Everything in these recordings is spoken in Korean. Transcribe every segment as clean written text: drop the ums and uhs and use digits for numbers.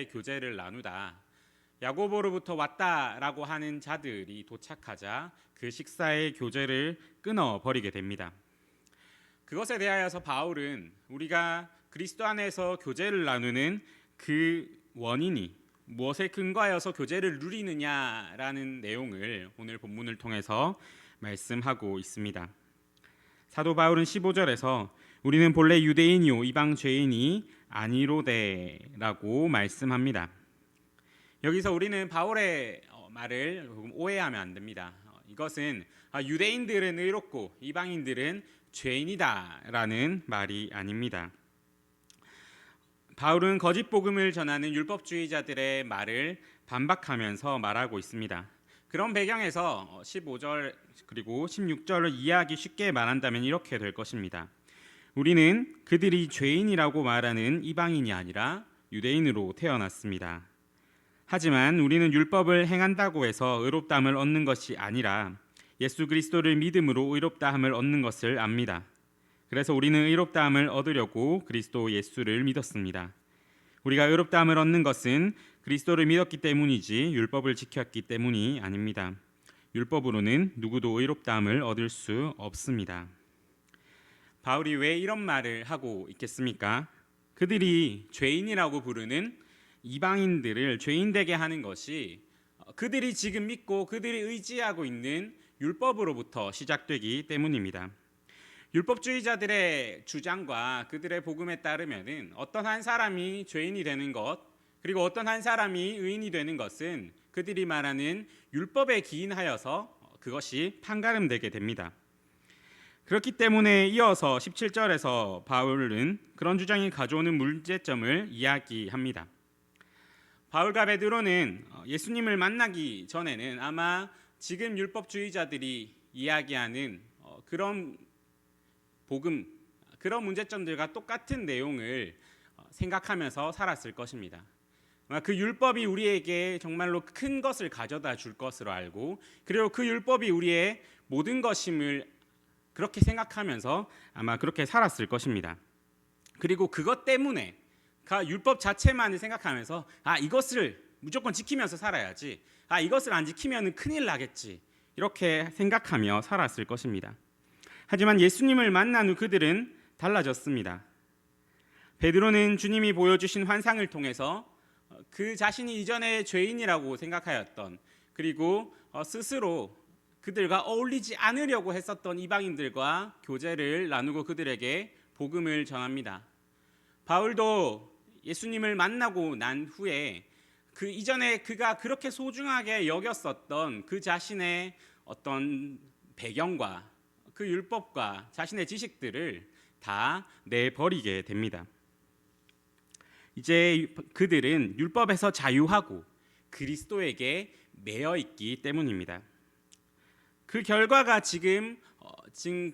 식사의 교제를 나누다 야고보로부터 왔다라고 하는 자들이 도착하자 그 식사의 교제를 끊어버리게 됩니다. 그것에 대하여서 바울은 우리가 그리스도 안에서 교제를 나누는 그 원인이 무엇에 근거하여서 교제를 누리느냐라는 내용을 오늘 본문을 통해서 말씀하고 있습니다. 사도 바울은 15절에서 우리는 본래 유대인이요 이방 죄인이 아니로되라고 말씀합니다. 여기서 우리는 바울의 말을 오해하면 안 됩니다. 이것은 유대인들은 의롭고 이방인들은 죄인이다라는 말이 아닙니다. 바울은 거짓 복음을 전하는 율법주의자들의 말을 반박하면서 말하고 있습니다. 그런 배경에서 15절 그리고 16절을 이해하기 쉽게 말한다면 이렇게 될 것입니다. 우리는 그들이 죄인이라고 말하는 이방인이 아니라 유대인으로 태어났습니다. 하지만 우리는 율법을 행한다고 해서 의롭다함을 얻는 것이 아니라 예수 그리스도를 믿음으로 의롭다함을 얻는 것을 압니다. 그래서 우리는 의롭다함을 얻으려고 그리스도 예수를 믿었습니다. 우리가 의롭다함을 얻는 것은 그리스도를 믿었기 때문이지 율법을 지켰기 때문이 아닙니다. 율법으로는 누구도 의롭다함을 얻을 수 없습니다. 바울이 왜 이런 말을 하고 있겠습니까? 그들이 죄인이라고 부르는 이방인들을 죄인되게 하는 것이 그들이 지금 믿고 그들이 의지하고 있는 율법으로부터 시작되기 때문입니다. 율법주의자들의 주장과 그들의 복음에 따르면은 어떤 한 사람이 죄인이 되는 것 그리고 어떤 한 사람이 의인이 되는 것은 그들이 말하는 율법에 기인하여서 그것이 판가름되게 됩니다. 그렇기 때문에 이어서 17절에서 바울은 그런 주장이 가져오는 문제점을 이야기합니다. 바울과 베드로는 예수님을 만나기 전에는 아마 지금 율법주의자들이 이야기하는 그런 복음, 그런 문제점들과 똑같은 내용을 생각하면서 살았을 것입니다. 그 율법이 우리에게 정말로 큰 것을 가져다 줄 것으로 알고 그리고 그 율법이 우리의 모든 것임을 그렇게 생각하면서 아마 그렇게 살았을 것입니다. 그리고 그것 때문에 율법 자체만을 생각하면서 이것을 무조건 지키면서 살아야지, 이것을 안 지키면 큰일 나겠지, 이렇게 생각하며 살았을 것입니다. 하지만 예수님을 만난 후 그들은 달라졌습니다. 베드로는 주님이 보여주신 환상을 통해서 그 자신이 이전에 죄인이라고 생각하였던 그리고 스스로 그들과 어울리지 않으려고 했었던 이방인들과 교제를 나누고 그들에게 복음을 전합니다. 바울도 예수님을 만나고 난 후에 그 이전에 그가 그렇게 소중하게 여겼었던 그 자신의 어떤 배경과 그 율법과 자신의 지식들을 다 내버리게 됩니다. 이제 그들은 율법에서 자유하고 그리스도에게 매여 있기 때문입니다. 그 결과가 지금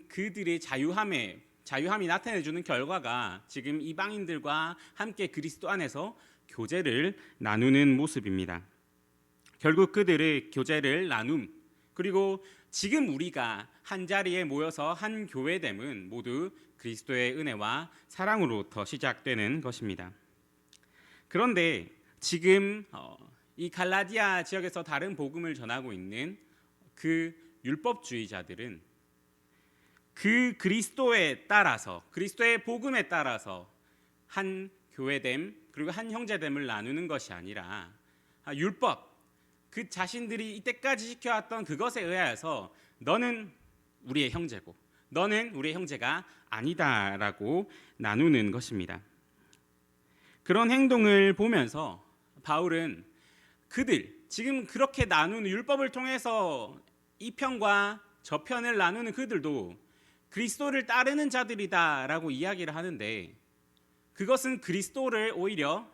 그들의 자유함이 나타내주는 결과가 지금 이방인들과 함께 그리스도 안에서 교제를 나누는 모습입니다. 결국 그들의 교제를 나눔 그리고 지금 우리가 한 자리에 모여서 한 교회됨은 모두 그리스도의 은혜와 사랑으로부터 시작되는 것입니다. 그런데 지금 이 갈라디아 지역에서 다른 복음을 전하고 있는 그 율법주의자들은 그 그리스도에 따라서 그리스도의 복음에 따라서 한 교회됨 그리고 한 형제됨을 나누는 것이 아니라 율법 그 자신들이 이때까지 지켜왔던 그것에 의하여서 너는 우리의 형제고 너는 우리의 형제가 아니다라고 나누는 것입니다. 그런 행동을 보면서 바울은 그들 지금 그렇게 나누는 율법을 통해서 이 편과 저 편을 나누는 그들도 그리스도를 따르는 자들이다라고 이야기를 하는데 그것은 그리스도를 오히려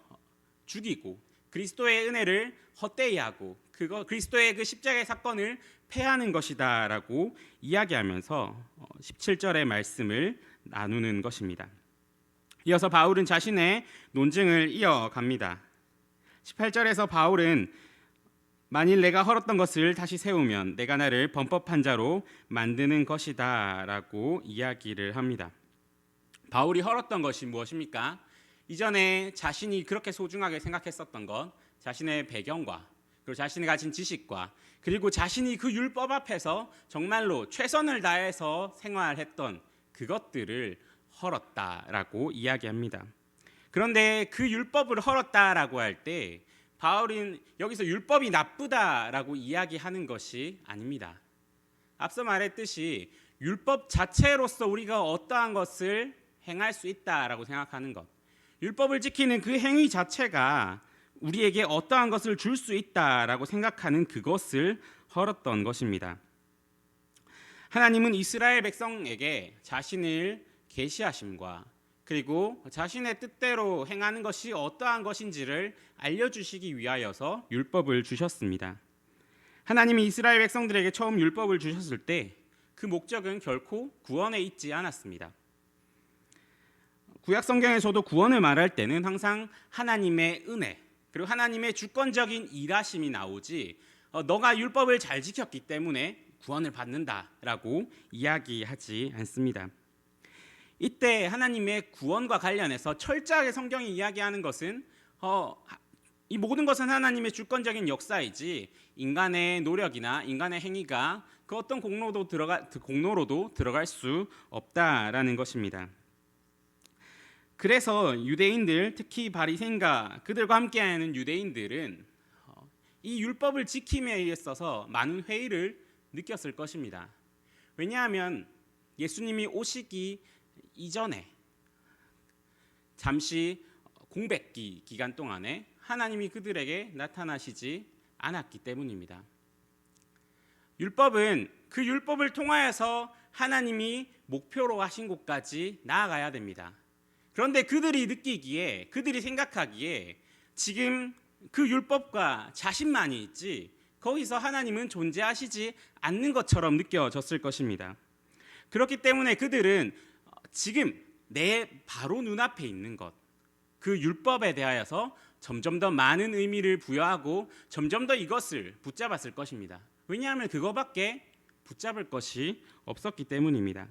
죽이고 그리스도의 은혜를 헛되이 하고 그리스도의 그 십자가의 사건을 폐하는 것이다라고 이야기하면서 17절의 말씀을 나누는 것입니다. 이어서 바울은 자신의 논증을 이어갑니다. 18절에서 바울은 만일 내가 헐었던 것을 다시 세우면 내가 나를 범법한 자로 만드는 것이다 라고 이야기를 합니다. 바울이 헐었던 것이 무엇입니까? 이전에 자신이 그렇게 소중하게 생각했었던 것, 자신의 배경과 그리고 자신이 가진 지식과 그리고 자신이 그 율법 앞에서 정말로 최선을 다해서 생활했던 그것들을 헐었다라고 이야기합니다. 그런데 그 율법을 헐었다라고 할 때 바울은 여기서 율법이 나쁘다라고 이야기하는 것이 아닙니다. 앞서 말했듯이 율법 자체로서 우리가 어떠한 것을 행할 수 있다라고 생각하는 것, 율법을 지키는 그 행위 자체가 우리에게 어떠한 것을 줄 수 있다라고 생각하는 그것을 헐었던 것입니다. 하나님은 이스라엘 백성에게 자신을 계시하심과 그리고 자신의 뜻대로 행하는 것이 어떠한 것인지를 알려주시기 위하여서 율법을 주셨습니다. 하나님이 이스라엘 백성들에게 처음 율법을 주셨을 때 그 목적은 결코 구원에 있지 않았습니다. 구약 성경에서도 구원을 말할 때는 항상 하나님의 은혜 그리고 하나님의 주권적인 일하심이 나오지 너가 율법을 잘 지켰기 때문에 구원을 받는다라고 이야기하지 않습니다. 이때 하나님의 구원과 관련해서 철저하게 성경이 이야기하는 것은 이 모든 것은 하나님의 주권적인 역사이지 인간의 노력이나 인간의 행위가 그 어떤 공로로도 들어갈 수 없다라는 것입니다. 그래서 유대인들, 특히 바리새인과 그들과 함께하는 유대인들은 이 율법을 지킴에 있어서 많은 회의를 느꼈을 것입니다. 왜냐하면 예수님이 오시기 이전에 잠시 공백기 기간 동안에 하나님이 그들에게 나타나시지 않았기 때문입니다. 율법은 그 율법을 통하여서 하나님이 목표로 하신 곳까지 나아가야 됩니다. 그런데 그들이 생각하기에 지금 그 율법과 자신만이 있지 거기서 하나님은 존재하시지 않는 것처럼 느껴졌을 것입니다. 그렇기 때문에 그들은 지금 내 바로 눈앞에 있는 것, 그 율법에 대하여서 점점 더 많은 의미를 부여하고 점점 더 이것을 붙잡았을 것입니다. 왜냐하면 그거밖에 붙잡을 것이 없었기 때문입니다.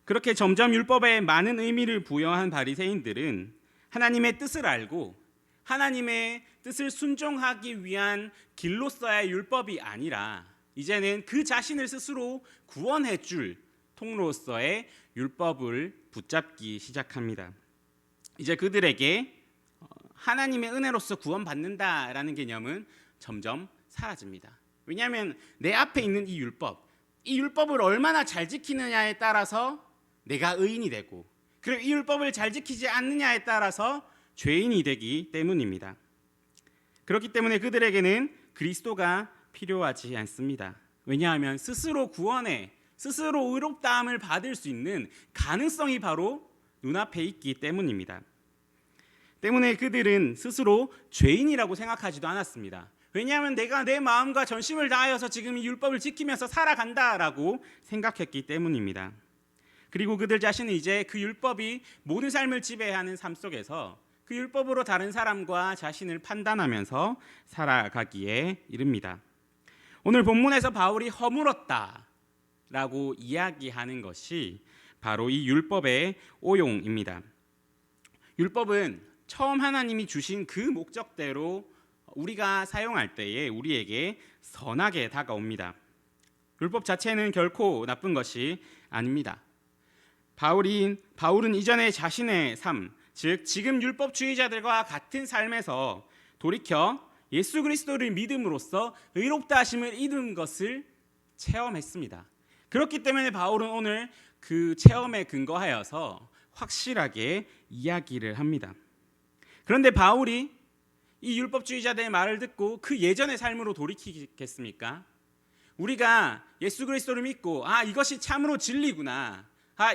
그렇게 점점 율법에 많은 의미를 부여한 바리새인들은 하나님의 뜻을 알고 하나님의 뜻을 순종하기 위한 길로서의 율법이 아니라 이제는 그 자신을 스스로 구원해 줄 통로로서의 율법을 붙잡기 시작합니다. 이제 그들에게 하나님의 은혜로서 구원받는다라는 개념은 점점 사라집니다. 왜냐하면 내 앞에 있는 이 율법을 얼마나 잘 지키느냐에 따라서 내가 의인이 되고 그리고 이 율법을 잘 지키지 않느냐에 따라서 죄인이 되기 때문입니다. 그렇기 때문에 그들에게는 그리스도가 필요하지 않습니다. 왜냐하면 스스로 의롭다함을 받을 수 있는 가능성이 바로 눈앞에 있기 때문입니다. 때문에 그들은 스스로 죄인이라고 생각하지도 않았습니다. 왜냐하면 내가 내 마음과 전심을 다하여서 지금 이 율법을 지키면서 살아간다라고 생각했기 때문입니다. 그리고 그들 자신은 이제 그 율법이 모든 삶을 지배하는 삶 속에서 그 율법으로 다른 사람과 자신을 판단하면서 살아가기에 이릅니다. 오늘 본문에서 바울이 허물었다라고 이야기하는 것이 바로 이 율법의 오용입니다. 율법은 처음 하나님이 주신 그 목적대로 우리가 사용할 때에 우리에게 선하게 다가옵니다. 율법 자체는 결코 나쁜 것이 아닙니다. 바울은 이전에 자신의 삶, 즉 지금 율법주의자들과 같은 삶에서 돌이켜 예수 그리스도를 믿음으로써 의롭다 하심을 얻은 것을 체험했습니다. 그렇기 때문에 바울은 오늘 그 체험에 근거하여서 확실하게 이야기를 합니다. 그런데 바울이 이 율법주의자들의 말을 듣고 그 예전의 삶으로 돌이키겠습니까? 우리가 예수 그리스도를 믿고 이것이 참으로 진리구나,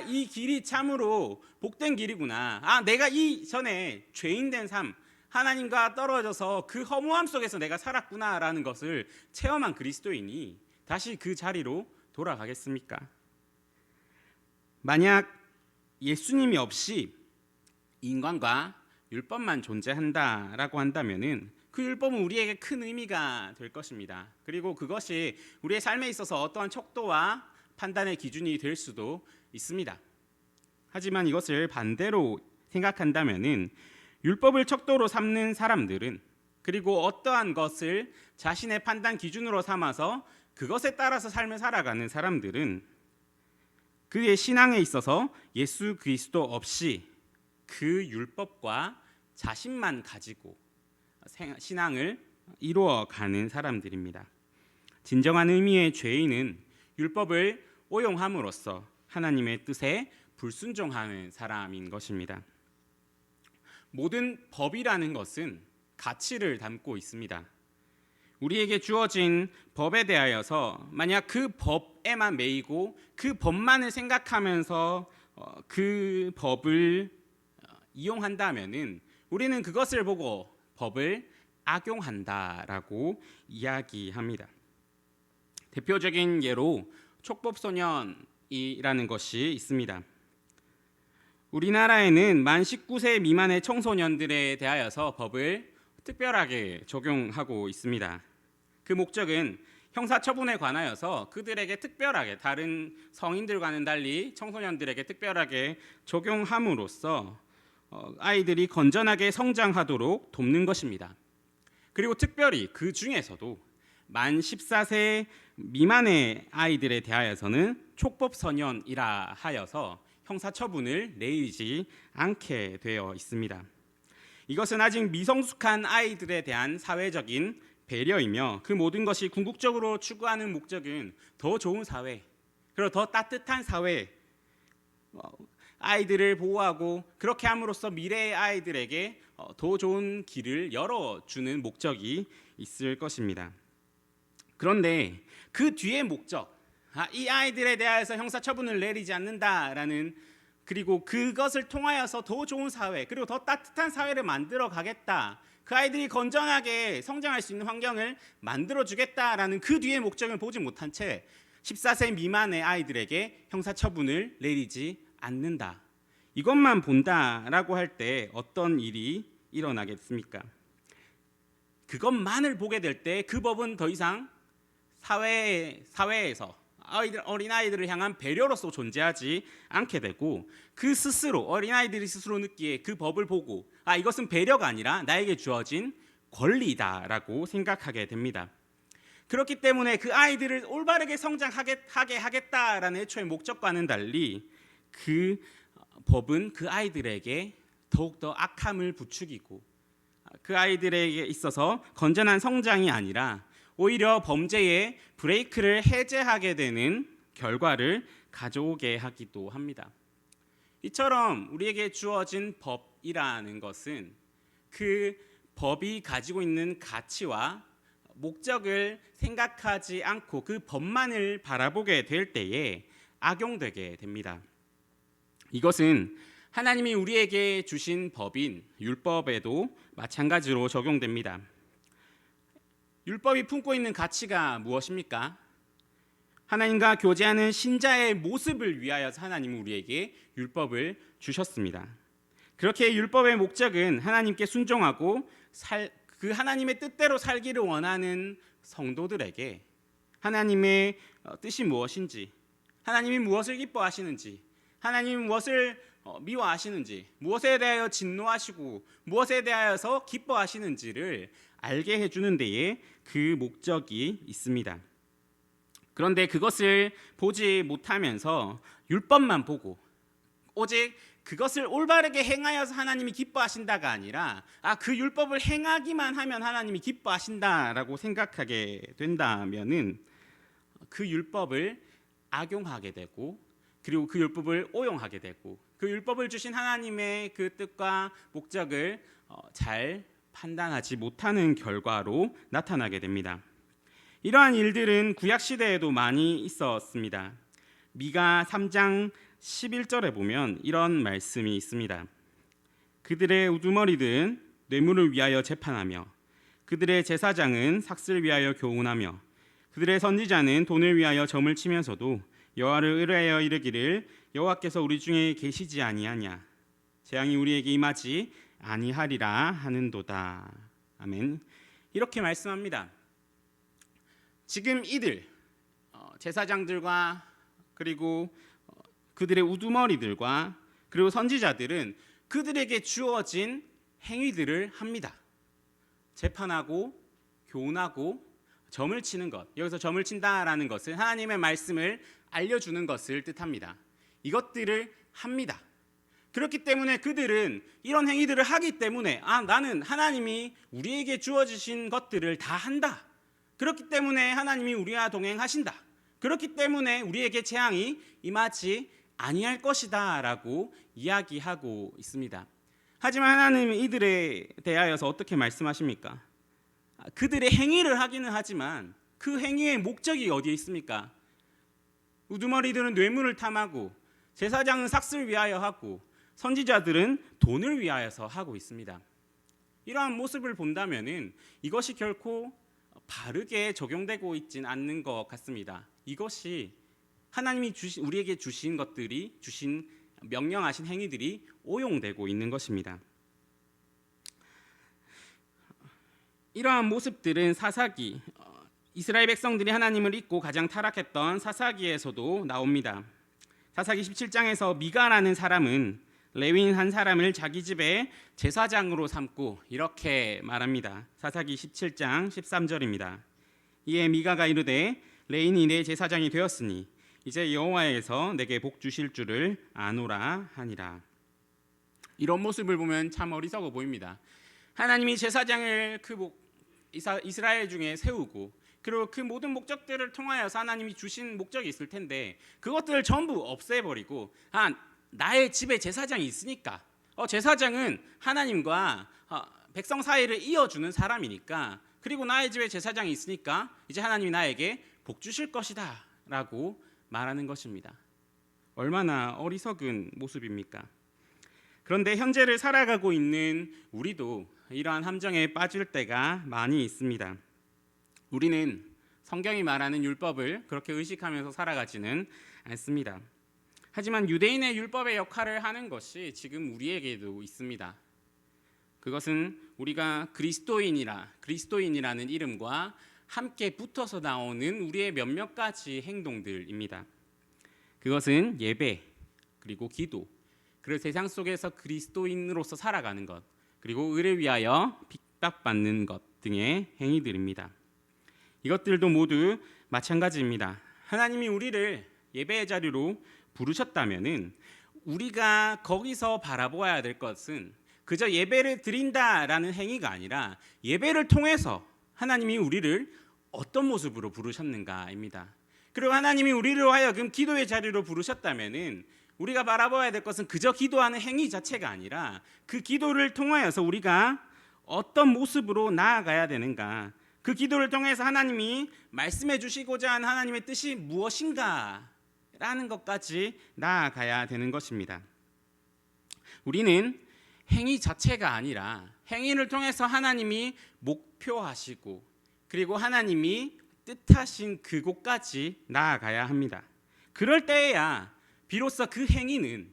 이 길이 참으로 복된 길이구나, 내가 이전에 죄인된 삶, 하나님과 떨어져서 그 허무함 속에서 내가 살았구나라는 것을 체험한 그리스도인이 다시 그 자리로 돌아가겠습니까? 만약 예수님이 없이 인간과 율법만 존재한다라고 한다면은 그 율법은 우리에게 큰 의미가 될 것입니다. 그리고 그것이 우리의 삶에 있어서 어떠한 척도와 판단의 기준이 될 수도 있습니다. 하지만 이것을 반대로 생각한다면은 율법을 척도로 삼는 사람들은, 그리고 어떠한 것을 자신의 판단 기준으로 삼아서 그것에 따라서 삶을 살아가는 사람들은 그의 신앙에 있어서 예수 그리스도 없이 그 율법과 자신만 가지고 신앙을 이루어가는 사람들입니다. 진정한 의미의 죄인은 율법을 오용함으로써 하나님의 뜻에 불순종하는 사람인 것입니다. 모든 법이라는 것은 가치를 담고 있습니다. 우리에게 주어진 법에 대하여서 만약 그 법에만 매이고 그 법만을 생각하면서 그 법을 이용한다면은 우리는 그것을 보고 법을 악용한다라고 이야기합니다. 대표적인 예로 촉법소년이라는 것이 있습니다. 우리나라에는 만 19세 미만의 청소년들에 대하여서 법을 특별하게 적용하고 있습니다. 그 목적은 형사처분에 관하여서 그들에게 특별하게, 다른 성인들과는 달리 청소년들에게 특별하게 적용함으로써 아이들이 건전하게 성장하도록 돕는 것입니다. 그리고 특별히 그 중에서도 만 14세 미만의 아이들에 대하여서는 촉법소년이라 하여서 형사처분을 내리지 않게 되어 있습니다. 이것은 아직 미성숙한 아이들에 대한 사회적인 배려이며 그 모든 것이 궁극적으로 추구하는 목적은 더 좋은 사회, 그리고 더 따뜻한 사회, 아이들을 보호하고 그렇게 함으로써 미래의 아이들에게 더 좋은 길을 열어주는 목적이 있을 것입니다. 그런데 그 뒤의 목적, 이 아이들에 대해서 형사처분을 내리지 않는다라는, 그리고 그것을 통하여서 더 좋은 사회, 그리고 더 따뜻한 사회를 만들어 가겠다, 그 아이들이 건전하게 성장할 수 있는 환경을 만들어 주겠다라는 그 뒤의 목적을 보지 못한 채 14세 미만의 아이들에게 형사처분을 내리지 않는다, 이것만 본다라고 할 때 어떤 일이 일어나겠습니까? 그것만을 보게 될 때 그 법은 더 이상 사회에서 어린아이들을 향한 배려로서 존재하지 않게 되고, 그 스스로, 어린아이들이 스스로 느끼기에 그 법을 보고 이것은 배려가 아니라 나에게 주어진 권리다라고 생각하게 됩니다. 그렇기 때문에 그 아이들을 올바르게 성장하게 하겠다라는 애초의 목적과는 달리 그 법은 그 아이들에게 더욱더 악함을 부추기고 그 아이들에게 있어서 건전한 성장이 아니라 오히려 범죄의 브레이크를 해제하게 되는 결과를 가져오게 하기도 합니다. 이처럼 우리에게 주어진 법이라는 것은 그 법이 가지고 있는 가치와 목적을 생각하지 않고 그 법만을 바라보게 될 때에 악용되게 됩니다. 이것은 하나님이 우리에게 주신 법인 율법에도 마찬가지로 적용됩니다. 율법이 품고 있는 가치가 무엇입니까? 하나님과 교제하는 신자의 모습을 위하여서 하나님은 우리에게 율법을 주셨습니다. 그렇게 율법의 목적은 하나님께 순종하고 그 하나님의 뜻대로 살기를 원하는 성도들에게 하나님의 뜻이 무엇인지, 하나님이 무엇을 기뻐하시는지, 하나님이 무엇을 미워하시는지, 무엇에 대하여 진노하시고 무엇에 대하여서 기뻐하시는지를 알게 해주는 데에 그 목적이 있습니다. 그런데 그것을 보지 못하면서 율법만 보고 오직 그것을 올바르게 행하여서 하나님이 기뻐하신다가 아니라 그 율법을 행하기만 하면 하나님이 기뻐하신다라고 생각하게 된다면은 그 율법을 악용하게 되고, 그리고 그 율법을 오용하게 되고, 그 율법을 주신 하나님의 그 뜻과 목적을 잘 판단하지 못하는 결과로 나타나게 됩니다. 이러한 일들은 구약 시대에도 많이 있었습니다. 미가 3장 11절에 보면 이런 말씀이 있습니다. 그들의 우두머리들은 뇌물을 위하여 재판하며 그들의 제사장은 삭슬 위하여 교훈하며 그들의 선지자는 돈을 위하여 점을 치면서도 여호와를 의뢰하여 이르기를 여호와께서 우리 중에 계시지 아니하냐, 재앙이 우리에게 임하지 아니하리라 하는도다. 아멘. 이렇게 말씀합니다. 지금 이들 제사장들과 그리고 그들의 우두머리들과 그리고 선지자들은 그들에게 주어진 행위들을 합니다. 재판하고 교훈하고 점을 치는 것, 여기서 점을 친다라는 것은 하나님의 말씀을 알려주는 것을 뜻합니다. 이것들을 합니다. 그렇기 때문에 그들은 이런 행위들을 하기 때문에 나는 하나님이 우리에게 주어주신 것들을 다 한다. 그렇기 때문에 하나님이 우리와 동행하신다. 그렇기 때문에 우리에게 재앙이 임하지 아니할 것이다 라고 이야기하고 있습니다. 하지만 하나님은 이들에 대하여서 어떻게 말씀하십니까? 그들의 행위를 하기는 하지만 그 행위의 목적이 어디에 있습니까? 우두머리들은 뇌물을 탐하고 제사장은 삭슬 위하여 하고 선지자들은 돈을 위하여서 하고 있습니다. 이러한 모습을 본다면은 이것이 결코 바르게 적용되고 있진 않는 것 같습니다. 이것이 하나님이 우리에게 주신 것들이 주신 명령하신 행위들이 오용되고 있는 것입니다. 이러한 모습들은 사사기, 이스라엘 백성들이 하나님을 잊고 가장 타락했던 사사기에서도 나옵니다. 사사기 17장에서 미가라는 사람은 레위인 한 사람을 자기 집에 제사장으로 삼고 이렇게 말합니다. 사사기 17장 13절입니다. 이에 미가가 이르되 레위인이 내 제사장이 되었으니 이제 여호와에게서 내게 복 주실 줄을 아노라 하니라. 이런 모습을 보면 참 어리석어 보입니다. 하나님이 제사장을 이스라엘 중에 세우고 그리고 그 모든 목적들을 통하여서 하나님이 주신 목적이 있을 텐데 그것들을 전부 없애버리고 나의 집에 제사장이 있으니까 제사장은 하나님과 백성 사이를 이어주는 사람이니까 그리고 나의 집에 제사장이 있으니까 이제 하나님이 나에게 복 주실 것이다 라고 말하는 것입니다. 얼마나 어리석은 모습입니까? 그런데 현재를 살아가고 있는 우리도 이러한 함정에 빠질 때가 많이 있습니다. 우리는 성경이 말하는 율법을 그렇게 의식하면서 살아가지는 않습니다. 하지만 유대인의 율법의 역할을 하는 것이 지금 우리에게도 있습니다. 그것은 우리가 그리스도인이라는 이름과 함께 붙어서 나오는 우리의 몇몇 가지 행동들입니다. 그것은 예배, 그리고 기도, 그리고 세상 속에서 그리스도인으로서 살아가는 것, 그리고 의를 위하여 핍박받는 것 등의 행위들입니다. 이것들도 모두 마찬가지입니다. 하나님이 우리를 예배의 자리로 부르셨다면은 우리가 거기서 바라보아야 될 것은 그저 예배를 드린다라는 행위가 아니라 예배를 통해서 하나님이 우리를 어떤 모습으로 부르셨는가입니다. 그리고 하나님이 우리를 하여금 기도의 자리로 부르셨다면은 우리가 바라봐야 될 것은 그저 기도하는 행위 자체가 아니라 그 기도를 통하여서 우리가 어떤 모습으로 나아가야 되는가, 그 기도를 통해서 하나님이 말씀해 주시고자 하는 하나님의 뜻이 무엇인가 라는 것까지 나아가야 되는 것입니다. 우리는 행위 자체가 아니라 행위를 통해서 하나님이 목표하시고 그리고 하나님이 뜻하신 그곳까지 나아가야 합니다. 그럴 때에야 비로소 그 행위는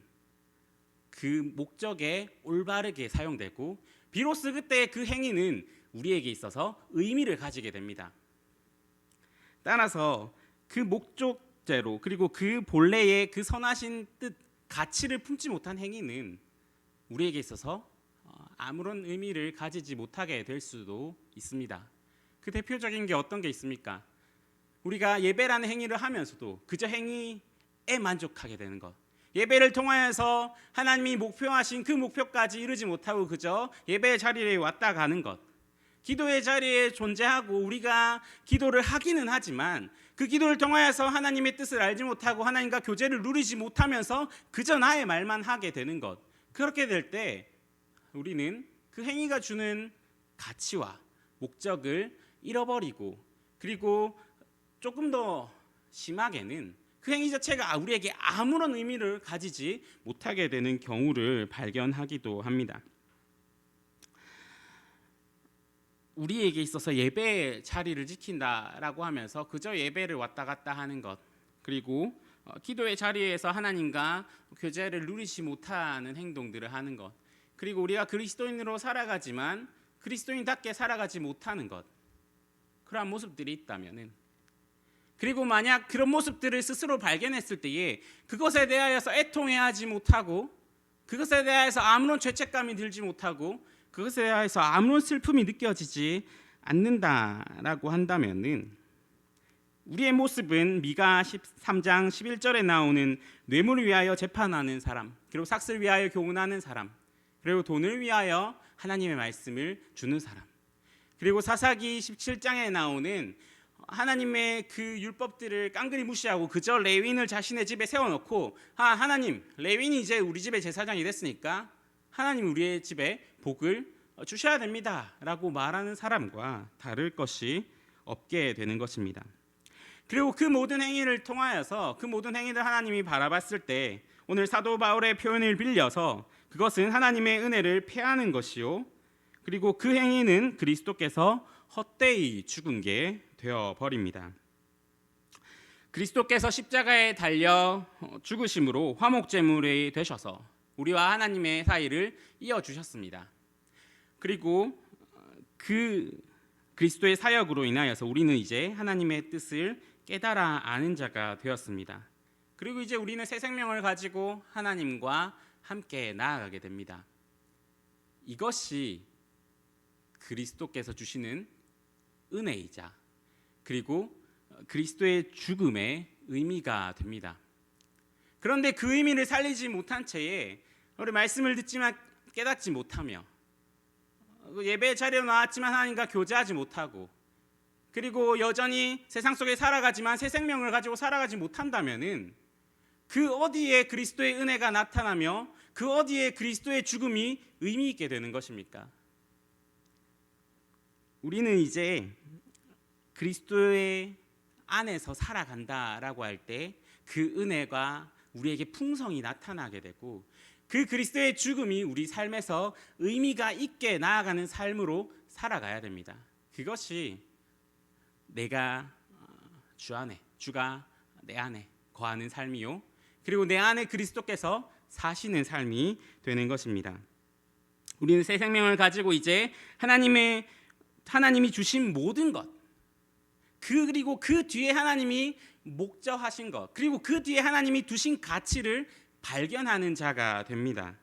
그 목적에 올바르게 사용되고 비로소 그때 그 행위는 우리에게 있어서 의미를 가지게 됩니다. 따라서 그 목적대로 그리고 그 본래의 그 선하신 뜻, 가치를 품지 못한 행위는 우리에게 있어서 아무런 의미를 가지지 못하게 될 수도 있습니다. 그 대표적인 게 어떤 게 있습니까? 우리가 예배라는 행위를 하면서도 그저 행위에 만족하게 되는 것, 예배를 통하여서 하나님이 목표하신 그 목표까지 이루지 못하고 그저 예배의 자리에 왔다 가는 것, 기도의 자리에 존재하고 우리가 기도를 하기는 하지만 그 기도를 통하여서 하나님의 뜻을 알지 못하고 하나님과 교제를 누리지 못하면서 그저 나의 말만 하게 되는 것, 그렇게 될 때 우리는 그 행위가 주는 가치와 목적을 잃어버리고 그리고 조금 더 심하게는 그 행위 자체가 우리에게 아무런 의미를 가지지 못하게 되는 경우를 발견하기도 합니다. 우리에게 있어서 예배의 자리를 지킨다라고 하면서 그저 예배를 왔다 갔다 하는 것, 그리고 기도의 자리에서 하나님과 교제를 누리지 못하는 행동들을 하는 것, 그리고 우리가 그리스도인으로 살아가지만 그리스도인답게 살아가지 못하는 것, 그러한 모습들이 있다면은, 그리고 만약 그런 모습들을 스스로 발견했을 때에 그것에 대하여서 애통해하지 못하고 그것에 대해서 아무런 죄책감이 들지 못하고 그것에 대해서 아무런 슬픔이 느껴지지 않는다라고 한다면은 우리의 모습은 미가 13장 11절에 나오는 뇌물을 위하여 재판하는 사람, 그리고 삭슬 위하여 교훈하는 사람, 그리고 돈을 위하여 하나님의 말씀을 주는 사람, 그리고 사사기 17장에 나오는 하나님의 그 율법들을 깡그리 무시하고 그저 레위인을 자신의 집에 세워놓고 하나님, 레위인이 이제 우리 집의 제사장이 됐으니까 하나님 우리의 집에 복을 주셔야 됩니다 라고 말하는 사람과 다를 것이 없게 되는 것입니다. 그리고 그 모든 행위를 통하여서 그 모든 행위를 하나님이 바라봤을 때 오늘 사도 바울의 표현을 빌려서 그것은 하나님의 은혜를 폐하는 것이요, 그리고 그 행위는 그리스도께서 헛되이 죽은 게 되어버립니다. 그리스도께서 십자가에 달려 죽으심으로 화목제물이 되셔서 우리와 하나님의 사이를 이어주셨습니다. 그리고 그 그리스도의 사역으로 인하여서 우리는 이제 하나님의 뜻을 깨달아 아는 자가 되었습니다. 그리고 이제 우리는 새 생명을 가지고 하나님과 함께 나아가게 됩니다. 이것이 그리스도께서 주시는 은혜이자 그리고 그리스도의 죽음의 의미가 됩니다. 그런데 그 의미를 살리지 못한 채에 우리 말씀을 듣지만 깨닫지 못하며 예배 자리에 나왔지만 하나님과 교제하지 못하고 그리고 여전히 세상 속에 살아가지만 새 생명을 가지고 살아가지 못한다면은 그 어디에 그리스도의 은혜가 나타나며 그 어디에 그리스도의 죽음이 의미 있게 되는 것입니까? 우리는 이제 그리스도의 안에서 살아간다라고 할 때 그 은혜가 우리에게 풍성히 나타나게 되고 그 그리스도의 죽음이 우리 삶에서 의미가 있게 나아가는 삶으로 살아가야 됩니다. 그것이 내가 주 안에, 주가 내 안에 거하는 삶이요, 그리고 내 안에 그리스도께서 사시는 삶이 되는 것입니다. 우리는 새 생명을 가지고 이제 하나님이 주신 모든 것, 그리고 그 뒤에 하나님이 목적하신 것, 그리고 그 뒤에 하나님이 두신 가치를 발견하는 자가 됩니다.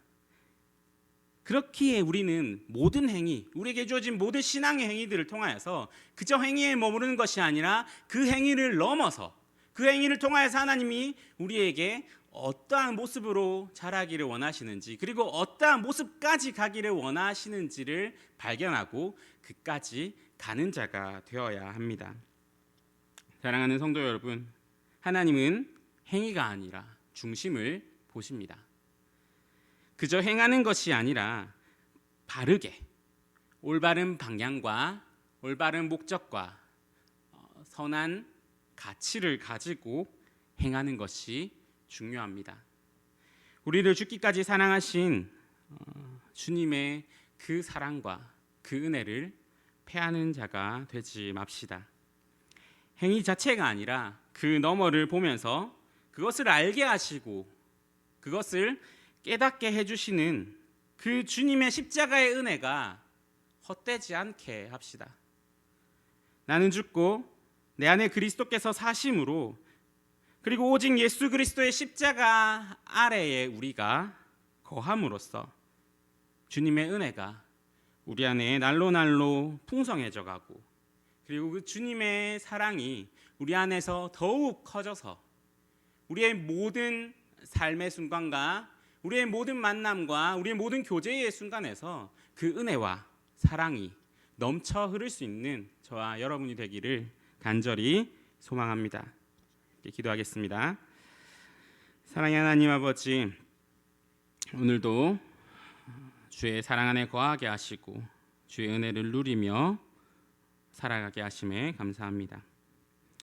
그렇기에 우리는 모든 행위, 우리에게 주어진 모든 신앙의 행위들을 통하여서 그저 행위에 머무르는 것이 아니라 그 행위를 넘어서 그 행위를 통하여서 하나님이 우리에게 어떠한 모습으로 자라기를 원하시는지, 그리고 어떠한 모습까지 가기를 원하시는지를 발견하고 그까지 가는 자가 되어야 합니다. 사랑하는 성도 여러분, 하나님은 행위가 아니라 중심을 보십니다. 그저 행하는 것이 아니라 바르게 올바른 방향과 올바른 목적과 선한 가치를 가지고 행하는 것이 중요합니다. 우리를 죽기까지 사랑하신 주님의 그 사랑과 그 은혜를 패하는 자가 되지 맙시다. 행위 자체가 아니라 그 너머를 보면서 그것을 알게 하시고 그것을 깨닫게 해주시는 그 주님의 십자가의 은혜가 헛되지 않게 합시다. 나는 죽고 내 안에 그리스도께서 사심으로, 그리고 오직 예수 그리스도의 십자가 아래에 우리가 거함으로써 주님의 은혜가 우리 안에 날로 날로 풍성해져 가고, 그리고 그 주님의 사랑이 우리 안에서 더욱 커져서 우리의 모든 삶의 순간과 우리의 모든 만남과 우리의 모든 교제의 순간에서 그 은혜와 사랑이 넘쳐 흐를 수 있는 저와 여러분이 되기를 간절히 소망합니다. 기도하겠습니다. 사랑의 하나님 아버지, 오늘도 주의 사랑 안에 거하게 하시고 주의 은혜를 누리며 살아가게 하심에 감사합니다.